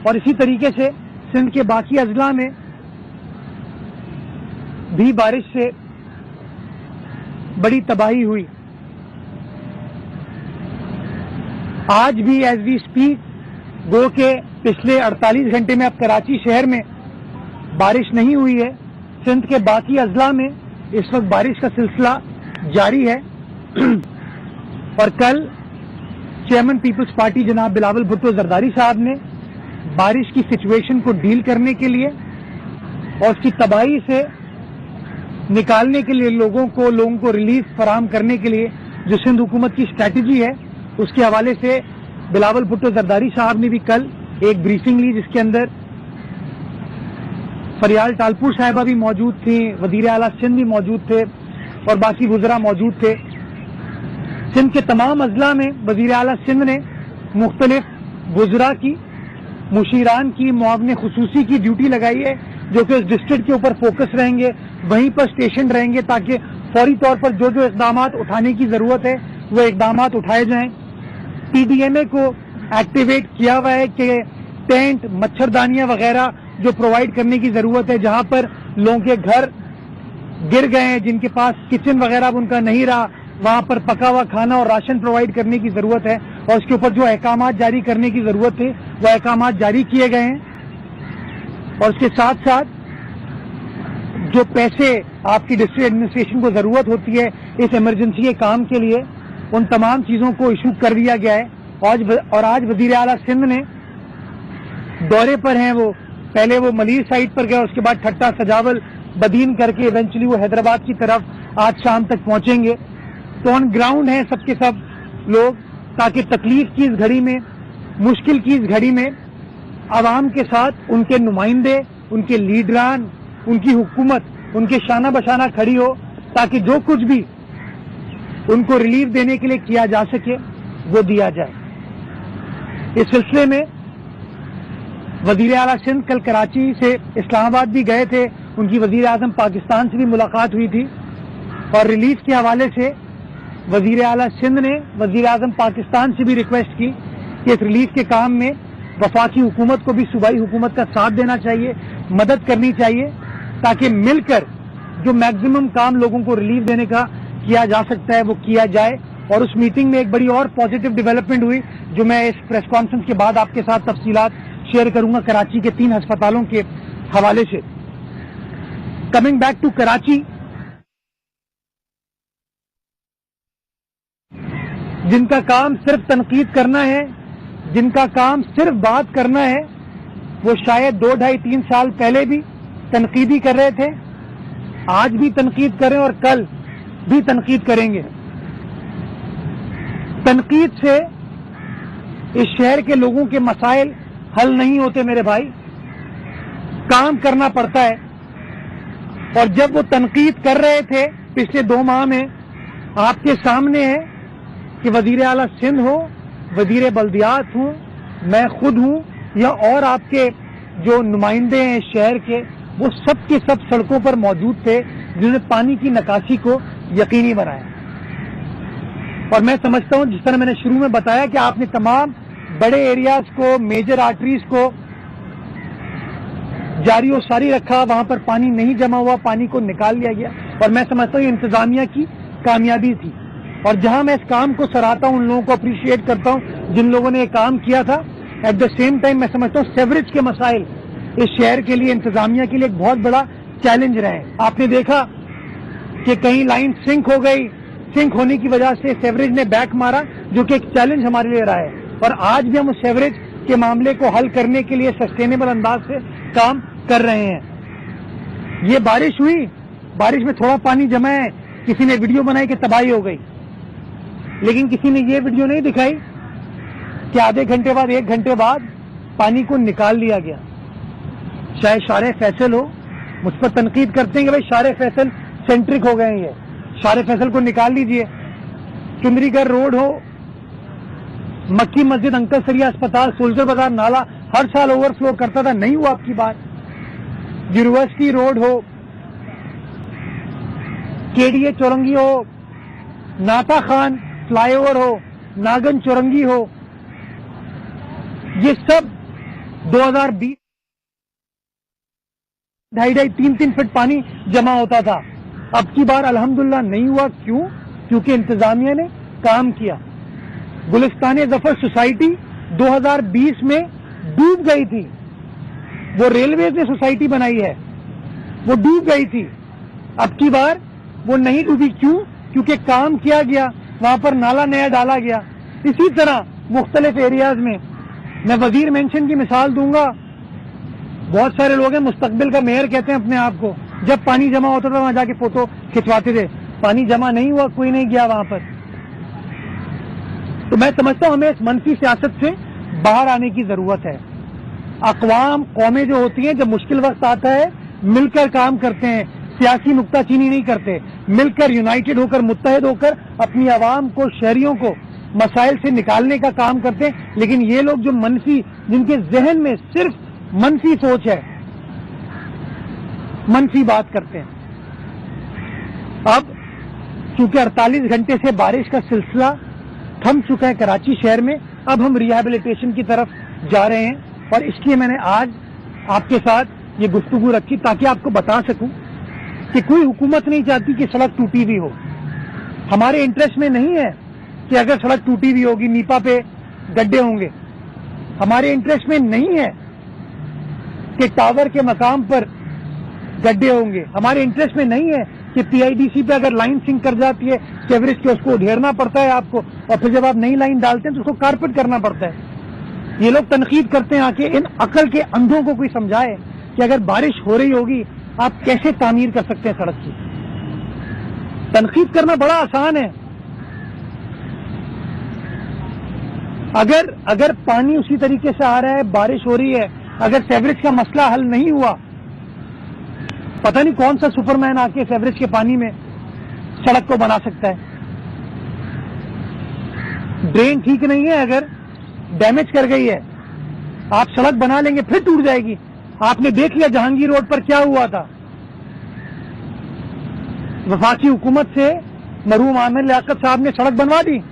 اور اسی طریقے سے سندھ کے باقی اضلاع میں بھی بارش سے بڑی تباہی ہوئی. آج بھی ایز وی اسپیک گو کہ پچھلے 48 گھنٹے میں اب کراچی شہر میں بارش نہیں ہوئی ہے. سندھ کے باقی اضلاع میں اس وقت بارش کا سلسلہ جاری ہے. اور کل چیئرمین پیپلز پارٹی جناب بلاول بھٹو زرداری صاحب نے بارش کی سچویشن کو ڈیل کرنے کے لیے اور اس کی تباہی سے نکالنے کے لیے لوگوں کو ریلیف فراہم کرنے کے لیے جو سندھ حکومت کی اسٹریٹجی ہے اس کے حوالے سے بلاول بھٹو زرداری صاحب نے بھی کل ایک بریفنگ لی, جس کے اندر فریال ٹالپور صاحبہ بھی موجود تھیں, وزیر اعلیٰ سندھ بھی موجود تھے اور باقی وزراء موجود تھے. سندھ کے تمام اضلاع میں وزیر اعلیٰ سندھ نے مختلف وزراء کی, مشیران کی, معاون خصوصی کی ڈیوٹی لگائی ہے جو کہ اس ڈسٹرکٹ کے اوپر فوکس رہیں گے, وہیں پر اسٹیشن رہیں گے تاکہ فوری طور پر جو اقدامات اٹھانے کی ضرورت ہے وہ اقدامات اٹھائے جائیں. پی ڈی ایم اے کو ایکٹیویٹ کیا ہوا ہے کہ ٹینٹ, مچھردانیاں وغیرہ جو پرووائڈ کرنے کی ضرورت ہے, جہاں پر لوگوں کے گھر گر گئے ہیں, جن کے پاس کچن وغیرہ ان کا نہیں رہا, وہاں پر پکا ہوا کھانا اور راشن پرووائڈ کرنے کی ضرورت ہے اور اس کے اوپر جو احکامات جاری کرنے کی ضرورت ہے وہ احکامات جاری کیے گئے ہیں. اور اس کے ساتھ ساتھ جو پیسے آپ کی ڈسٹرکٹ ایڈمنسٹریشن کو ضرورت ہوتی ہے اس ایمرجنسی کے کام کے لیے, ان تمام چیزوں کو ایشو کر دیا گیا ہے. اور آج وزیر اعلیٰ سندھ نے دورے پر ہیں, وہ پہلے وہ ملیر سائٹ پر گئے, اس کے بعد ٹھٹا, سجاول, بدین کر کے ایونچولی وہ حیدرآباد کی طرف آج شام تک پہنچیں گے. تو آن گراؤنڈ ہیں سب کے سب لوگ, تاکہ تکلیف کی اس گھڑی میں, مشکل کی اس گھڑی میں عوام کے ساتھ ان کے نمائندے, ان کے لیڈران, ان کی حکومت ان کے شانہ بشانہ کھڑی ہو, تاکہ جو کچھ بھی ان کو ریلیف دینے کے لیے کیا جا سکے وہ دیا جائے. اس سلسلے میں وزیر اعلیٰ سندھ کل کراچی سے اسلام آباد بھی گئے تھے, ان کی وزیر اعظم پاکستان سے بھی ملاقات ہوئی تھی اور ریلیف کے حوالے سے وزیر اعلیٰ سندھ نے وزیر اعظم پاکستان سے بھی ریکویسٹ کی کہ اس ریلیف کے کام میں وفاقی حکومت کو بھی صوبائی حکومت کا ساتھ دینا چاہیے, مدد کرنی چاہیے, تاکہ مل کر جو میکزیمم کام لوگوں کو ریلیف دینے کا کیا جا سکتا ہے وہ کیا جائے. اور اس میٹنگ میں ایک بڑی اور پازیٹیو ڈیولپمنٹ ہوئی جو میں اس پریس کانفرنس کے بعد آپ کے ساتھ تفصیلات شیئر کروں گا کراچی کے 3 ہسپتالوں کے حوالے سے. کمنگ بیک ٹو کراچی, جن کا کام صرف تنقید کرنا ہے, جن کا کام صرف بات کرنا ہے, وہ شاید 2, 2.5, 3 سال پہلے بھی تنقیدی کر رہے تھے, آج بھی تنقید کریں اور کل بھی تنقید کریں گے. تنقید سے اس شہر کے لوگوں کے مسائل حل نہیں ہوتے میرے بھائی, کام کرنا پڑتا ہے. اور جب وہ تنقید کر رہے تھے پچھلے 2 ماہ میں, آپ کے سامنے ہے کہ وزیر اعلیٰ سندھ ہو, وزیر بلدیات ہوں, میں خود ہوں یا اور آپ کے جو نمائندے ہیں شہر کے, وہ سب کے سب سڑکوں پر موجود تھے جنہوں نے پانی کی نکاسی کو یقینی بنایا. اور میں سمجھتا ہوں جس طرح میں نے شروع میں بتایا کہ آپ نے تمام بڑے ایریاز کو, میجر آرٹریز کو جاری و ساری رکھا, وہاں پر پانی نہیں جمع ہوا, پانی کو نکال لیا گیا. اور میں سمجھتا ہوں یہ انتظامیہ کی کامیابی تھی. اور جہاں میں اس کام کو سراہتا ہوں, ان لوگوں کو اپریشیٹ کرتا ہوں جن لوگوں نے یہ کام کیا تھا, ایٹ دا سیم ٹائم میں سمجھتا ہوں سیوریج کے مسائل اس شہر کے لیے, انتظامیہ کے لیے ایک بہت بڑا چیلنج رہے. آپ نے دیکھا کہ کہیں لائن سنک ہو گئی, سنک ہونے کی وجہ سے سیوریج نے بیک مارا, جو کہ ایک چیلنج ہمارے لیے رہا ہے. اور آج بھی ہم اس سیوریج کے معاملے کو حل کرنے کے لیے سسٹینیبل انداز سے کام کر رہے ہیں. یہ بارش ہوئی, بارش میں تھوڑا پانی جمع ہے, کسی نے ویڈیو بنائی کہ تباہی ہو گئی, لیکن کسی نے یہ ویڈیو نہیں دکھائی کہ آدھے گھنٹے بعد, 1 گھنٹے بعد پانی کو نکال لیا گیا. چاہے شارع فیصل ہو, مجھ پر تنقید کرتے ہیں کہ بھائی شارع فیصل سینٹرک ہو گئے ہیں, یہ شارع فیصل کو نکال لیجئے. چندری گڑھ روڈ ہو, مکی مسجد, انکل سریا اسپتال, سولجر بازار نالا ہر سال اوور فلو کرتا تھا, نہیں ہوا آپ کی بات. یونیورسٹی روڈ ہو, کے ڈی اے چورنگی ہو, ناتا خان فلائی اوور ہو, ناگن چورنگی ہو, یہ سب 2020 2.5-3 फीट पानी जमा होता था, अब की बार अल्हम्दुलिल्लाह नहीं हुआ। क्यों? क्योंकि इंतजामिया ने काम किया। गुलिस्तान जफर सोसाइटी 2020 में डूब गई थी, वो रेलवेज ने सोसाइटी बनाई है, वो डूब गई थी। अब की बार वो नहीं डूबी। क्यों? क्योंकि काम किया गया, वहां पर नाला नया डाला गया। इसी तरह मुख्तलिफ एरियाज में मैं वजीर मेंशन की मिसाल दूंगा। बहुत सारे लोग हैं मुस्तकबिल का मेयर कहते हैं अपने आप को, जब पानी जमा होता था वहां जाके फोटो खिंचवाते थे। पानी जमा नहीं हुआ, कोई नहीं गया वहां पर। तो मैं समझता हूं हमें इस मनफी सियासत से बाहर आने की जरूरत है। अक़वाम कौमें जो होती हैं, जब मुश्किल वक्त आता है मिलकर काम करते हैं, सियासी नुक्ताचीनी नहीं करते, मिलकर यूनाइटेड होकर मुत्तहिद होकर अपनी आवाम को, शहरियों को मसाइल से निकालने का काम करते हैं। लेकिन ये लोग जो मनफी, जिनके जहन में सिर्फ मनफी सोच है, मनफी बात करते हैं। अब चूंकि 48 घंटे से बारिश का सिलसिला थम चुका है कराची शहर में, अब हम रिहैबिलिटेशन की तरफ जा रहे हैं। और इसलिए मैंने आज आपके साथ ये गुफ्तगू रखी ताकि आपको बता सकूं कि कोई हुकूमत नहीं चाहती कि सड़क टूटी हुई हो। हमारे इंटरेस्ट में नहीं है कि अगर सड़क टूटी हुई होगी नीपा पे गड्ढे होंगे। हमारे इंटरेस्ट में नहीं है कि टावर के मकाम पर गड्ढे होंगे। हमारे इंटरेस्ट में नहीं है कि पीआईडीसी पे अगर लाइन सिंक कर जाती है सीवरेज के, उसको ढेरना पड़ता है आपको, और फिर जब आप नई लाइन डालते हैं तो उसको कारपेट करना पड़ता है। ये लोग तनकीद करते हैं आके, इन अकल के अंधों को कोई समझाए कि अगर बारिश हो रही होगी आप कैसे तामीर कर सकते हैं सड़क की। तनकीद करना बड़ा आसान है। अगर पानी उसी तरीके से आ रहा है, बारिश हो रही है, अगर सीवरेज का मसला हल नहीं हुआ, पता नहीं कौन सा सुपरमैन आके सीवरेज के पानी में सड़क को बना सकता है। ड्रेन ठीक नहीं है, अगर डैमेज कर गई है, आप सड़क बना लेंगे फिर टूट जाएगी। आपने देख लिया जहांगीर रोड पर क्या हुआ था। वफाकी हुकूमत से मरहूम आमिर लियाकत साहब ने सड़क बनवा दी,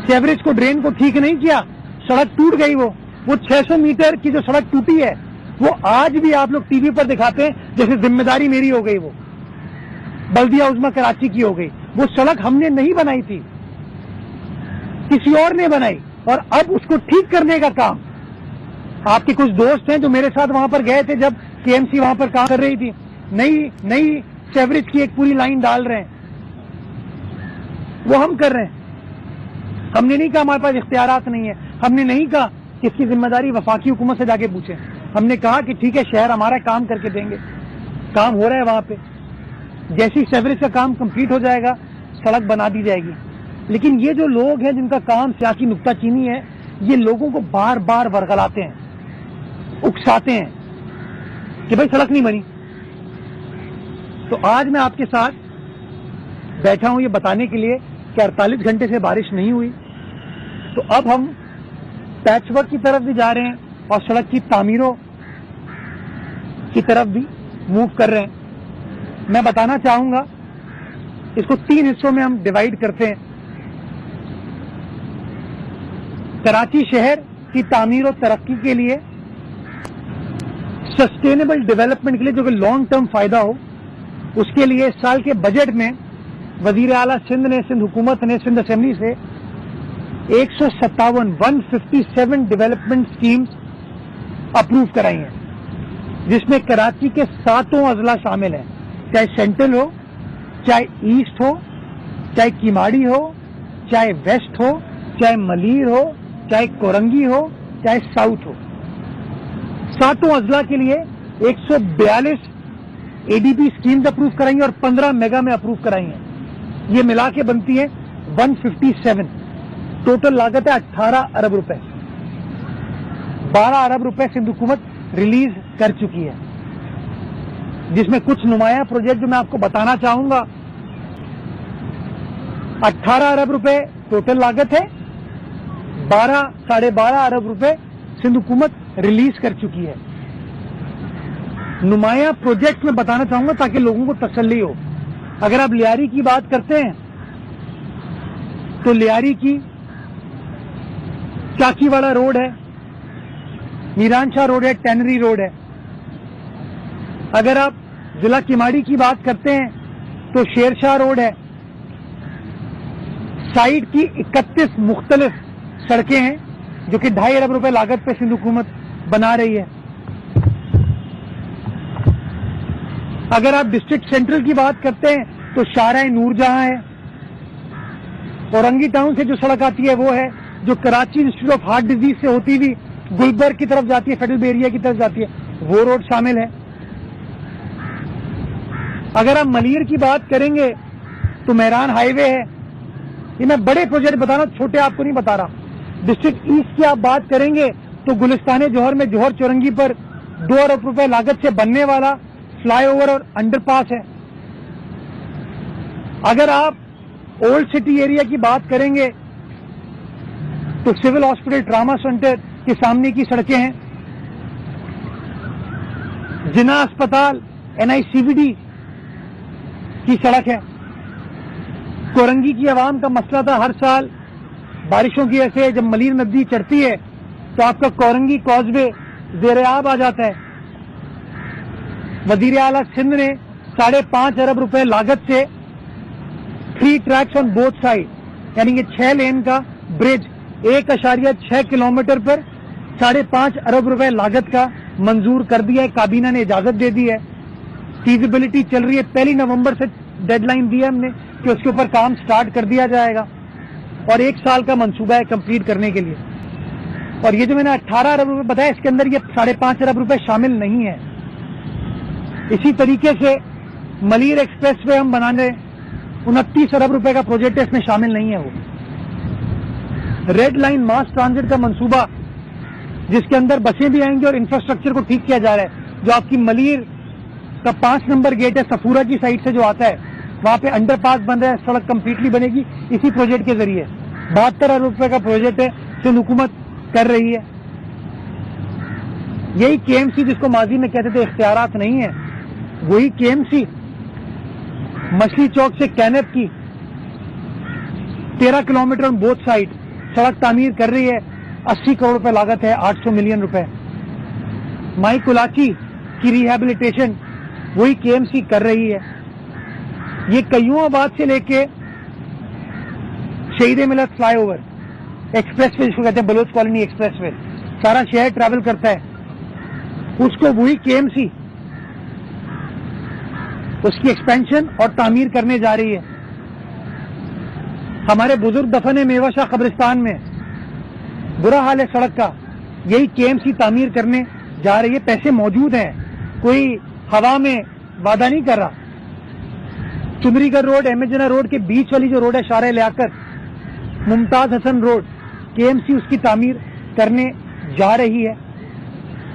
सीवरेज को, ड्रेन को ठीक नहीं किया, सड़क टूट गई। वो 600 मीटर की जो सड़क टूटी है वो आज भी आप लोग टीवी पर दिखाते हैं जैसे जिम्मेदारी मेरी हो गई, वो बल्दिया उज़्मा कराची की हो गई। वो सड़क हमने नहीं बनाई थी, किसी और ने बनाई, और अब उसको ठीक करने का काम आपके कुछ दोस्त हैं जो मेरे साथ वहां पर गए थे जब केएमसी वहां पर काम कर रही थी, नई सीवरेज की एक पूरी लाइन डाल रहे हैं, वो हम कर रहे हैं। हमने नहीं कहा हमारे पास इख्तियारात नहीं है, हमने नहीं कहा कि इसकी जिम्मेदारी वफाकी हुकूमत से जाके पूछें। हमने कहा कि ठीक है शहर हमारा काम करके देंगे, काम हो रहा है वहां पे, जैसे सीवरेज का काम कंप्लीट हो जाएगा सड़क बना दी जाएगी। लेकिन ये जो लोग हैं जिनका काम सियासी नुक्ताचीनी है, ये लोगों को बार बार वरगलाते हैं, उकसाते हैं कि भाई सड़क नहीं बनी। तो आज मैं आपके साथ बैठा हूं ये बताने के लिए कि 48 घंटे से बारिश नहीं हुई, तो अब हम पैचवर्क की तरफ भी जा रहे हैं और सड़क की तामीरों की तरफ भी मूव कर रहे हैं। मैं बताना चाहूंगा, इसको 3 हिस्सों में हम डिवाइड करते हैं। कराची शहर की तामीर और तरक्की के लिए, सस्टेनेबल डेवलपमेंट के लिए, जो कि लॉन्ग टर्म फायदा हो, उसके लिए इस साल के बजट में वजीर आला सिंध ने, सिंध हुकूमत ने सिंध असेंबली से 157 डेवलपमेंट स्कीम्स अप्रूव कराई हैं, जिसमें कराची के 7 अजला शामिल हैं, चाहे सेंट्रल हो, चाहे ईस्ट हो, चाहे किमाड़ी हो, चाहे वेस्ट हो, चाहे मलीर हो, चाहे कोरंगी हो, चाहे साउथ हो। 7 अजला के लिए 142 एडीपी स्कीम्स अप्रूव कराई हैं और 15 मेगा में अप्रूव कराई हैं। ये मिला के बनती है 157। टोटल लागत है 18 अरब रुपए। 12 अरब रुपए सिंध हुकूमत रिलीज कर चुकी है, जिसमें कुछ नुमाया प्रोजेक्ट जो मैं आपको बताना चाहूंगा। 18 अरब रुपए टोटल लागत है, 12-12.5 अरब रुपए सिंध हुकूमत रिलीज कर चुकी है। नुमाया प्रोजेक्ट में बताना चाहूंगा ताकि लोगों को तसल्ली हो। अगर आप लियारी की बात करते हैं तो लियारी की चाकीवाड़ा रोड है, मीरान शाह रोड है, टैनरी रोड है। अगर आप जिला किमाड़ी की बात करते हैं तो शेरशाह रोड है। साइड की 31 मुख्तलिफ सड़कें हैं जो कि 2.5 अरब रुपए लागत पे सिंध हुकूमत बना रही है। अगर आप डिस्ट्रिक्ट सेंट्रल की बात करते हैं तो शाहराह नूरजहां है। औरंगी टाउन से जो सड़क आती है वो है जो Karachi institute of heart disease से होती हुई गुलबर्ग की तरफ जाती है, फेडरल बेरिया की तरफ जाती है, वो रोड शामिल है। अगर आप मलीर की बात करेंगे तो मेहरान हाईवे है। ये मैं बड़े प्रोजेक्ट बता रहा हूं, छोटे आपको नहीं बता रहा। डिस्ट्रिक्ट ईस्ट की आप बात करेंगे तो गुलिस्तान जौहर में जौहर चौरंगी पर 2 अरब रुपए लागत से बनने वाला फ्लाईओवर और अंडरपास है। अगर आप ओल्ड सिटी एरिया की बात करेंगे तो सिविल हॉस्पिटल ट्रामा सेंटर के सामने की सड़कें हैं। जिना अस्पताल NICVD की सड़क है। कोरंगी की आवाम का मसला था, हर साल बारिशों की वजह से जब मलीर नदी चढ़ती है तो आपका कोरंगी कॉजवे ज़ेर-ए-आब आ जाता है। वजीर आला सिंध ने 5.5 अरब रुपए लागत से 3 ट्रैक्स ऑन बोथ साइड, यानी कि 6 लेन का ब्रिज 1.6 किलोमीटर पर 5.5 अरब रुपए लागत का मंजूर कर दिया है। काबीना ने इजाजत दे दी है। फीजिबिलिटी चल रही है। 1 नवंबर से डेडलाइन दी है हमने कि उसके ऊपर काम स्टार्ट कर दिया जाएगा और 1 साल का मंसूबा है कंप्लीट करने के लिए। और ये जो मैंने 18 अरब रुपए बताया, इसके अंदर ये 5.5 अरब रुपए शामिल नहीं है। इसी तरीके से मलीर एक्सप्रेस वे हम बना रहे, 29 अरब रुपए का प्रोजेक्ट है, इसमें शामिल नहीं है। वो रेड लाइन मास ट्रांजिट का मंसूबा जिसके अंदर बसें भी आएंगी और इंफ्रास्ट्रक्चर को ठीक किया जा रहा है। जो आपकी मलीर का 5 नंबर गेट है सफूरा की साइड से जो आता है, वहां पे अंडरपास बन रहा है, सड़क कंप्लीटली बनेगी इसी प्रोजेक्ट के जरिए। 72 अरब रुपए का प्रोजेक्ट है, सिंध हुकूमत कर रही है। यही KMC जिसको माजी में कहते थे इख्तियारात नहीं है, वही KMC मछली चौक से कैनप की 13 किलोमीटर ऑन बोथ साइड सड़क तामीर कर रही है। 80 करोड़ रुपए लागत है, 800 मिलियन रुपए। माई कुलाची की रिहैबिलिटेशन वही KMC कर रही है। ये कयूआबाद से लेके शहीद मिलत फ्लाईओवर एक्सप्रेस वे जिसको कहते हैं, बलोच कॉलोनी एक्सप्रेस वे, सारा शहर ट्रैवल करता है, उसको वही KMC उसकी एक्सपेंशन और तामीर करने जा रही है। हमारे बुजुर्ग दफन मेवा शाह कब्रिस्तान में बुरा हाल है सड़क का, यही KMC तामीर करने जा रही है। पैसे मौजूद हैं, कोई हवा में वादा नहीं कर रहा। चुंदरीगढ़ रोड एमएजना रोड के बीच वाली जो रोड है शाह लियाकत मुमताज हसन रोड, KMC उसकी तामीर करने जा रही है।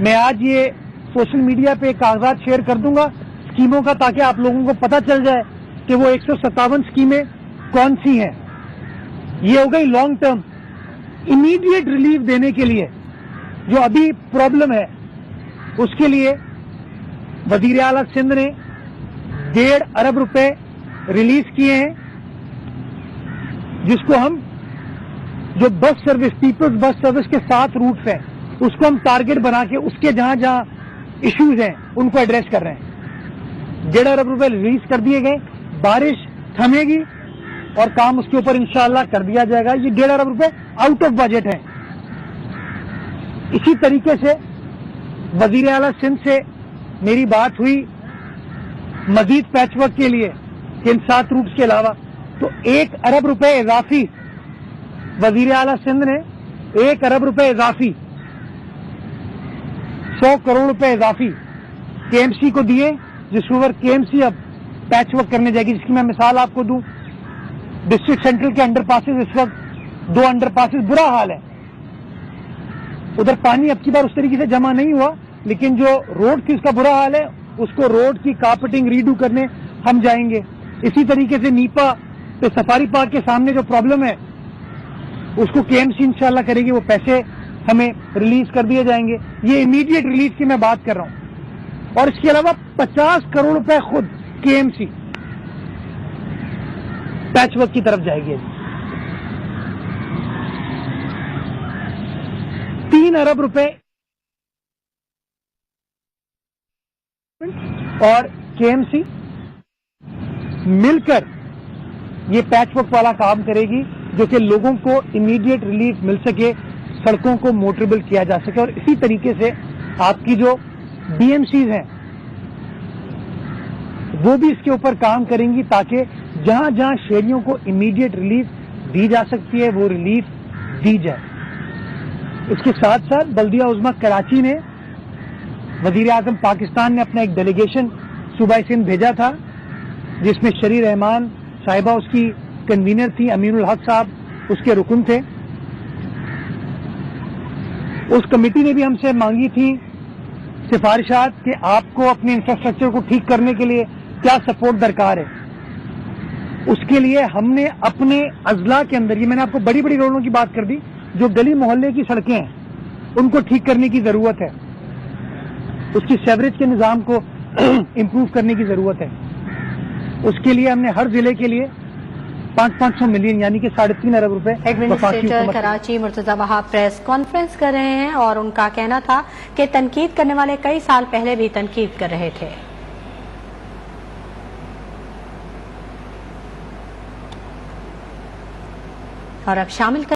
मैं आज ये सोशल मीडिया पे कागजात शेयर कर दूंगा स्कीमों का, ताकि आप लोगों को पता चल जाए कि वो 157 स्कीमें कौन सी हैं। ये हो गई लॉन्ग टर्म इमीडिएट रिलीफ देने के लिए। जो अभी प्रॉब्लम है उसके लिए वजीर आला सिंध ने 1.5 अरब रुपए रिलीज किए हैं, जिसको हम जो bus service, peoples bus service के 7 रूट्स हैं, उसको हम टारगेट बना के उसके जहां जहां इश्यूज हैं उनको एड्रेस कर रहे हैं। 1.5 अरब रुपए रिलीज कर दिए गए। बारिश थमेगी और काम उसके ऊपर इंशाअल्लाह कर दिया जाएगा। ये 1.5 अरब रुपए आउट ऑफ बजट है। इसी तरीके से वजीर आला सिंध से मेरी बात हुई मजीद पैचवर्क के लिए कि इन 7 रूट्स के अलावा, तो 1 अरब रुपए इजाफी वजीर आला सिंध ने 1 अरब रुपए इजाफी 100 करोड़ रुपए इजाफी KMC को दिए, जिस पर KMC अब पैचवर्क करने जाएगी। जिसकी मैं मिसाल आपको दूं, डिस्ट्रिक्ट सेंट्रल के अंडरपासेस इस वक्त 2 अंडरपासेस बुरा हाल है, उधर पानी अब की बार उस तरीके से जमा नहीं हुआ, लेकिन जो रोड की उसका बुरा हाल है, उसको रोड की कार्पेटिंग रीडू करने हम जाएंगे। इसी तरीके से नीपा पे सफारी पार्क के सामने जो प्रॉब्लम है उसको KMC इंशाल्लाह करेगी, वो पैसे हमें रिलीज कर दिए जाएंगे। ये इमीडिएट रिलीज की मैं बात कर रहा हूं। और इसके अलावा 50 करोड़ रुपए खुद KMC पैचवर्क की तरफ जाएगी। 3 अरब रुपए اور KMC مل کر یہ پیچ ورک والا کام کرے گی جو کہ لوگوں کو امیڈیٹ ریلیف مل سکے, سڑکوں کو موٹریبل کیا جا سکے. اور اسی طریقے سے آپ کی جو BMCs ہیں وہ بھی اس کے اوپر کام کریں گی تاکہ جہاں جہاں شہریوں کو امیڈیٹ ریلیف دی جا سکتی ہے وہ ریلیف دی جائے. اس کے ساتھ ساتھ بلدیہ عظمیٰ کراچی نے وزیر اعظم پاکستان نے اپنا ایک ڈیلیگیشن صوبہ سندھ بھیجا تھا جس میں شری رحمان صاحبہ اس کی کنوینر تھی, امین الحق صاحب اس کے رکن تھے. اس کمیٹی نے بھی ہم سے مانگی تھی سفارشات کہ آپ کو اپنے انفراسٹرکچر کو ٹھیک کرنے کے لیے کیا سپورٹ درکار ہے. اس کے لیے ہم نے اپنے اضلاع کے اندر, یہ میں نے آپ کو بڑی بڑی روڈوں کی بات کر دی, جو گلی محلے کی سڑکیں ہیں ان کو ٹھیک کرنے کی ضرورت ہے, اس کی سیوریج کے نظام کو امپروو کرنے کی ضرورت ہے. اس کے لیے ہم نے ہر ضلع کے لیے 500 ملین یعنی کہ 3.5 ارب روپے. ایڈمنسٹریٹر کراچی مرتضی وہاب پریس کانفرنس کر رہے ہیں اور ان کا کہنا تھا کہ تنقید کرنے والے کئی سال پہلے بھی تنقید کر رہے تھے. اور اب شامل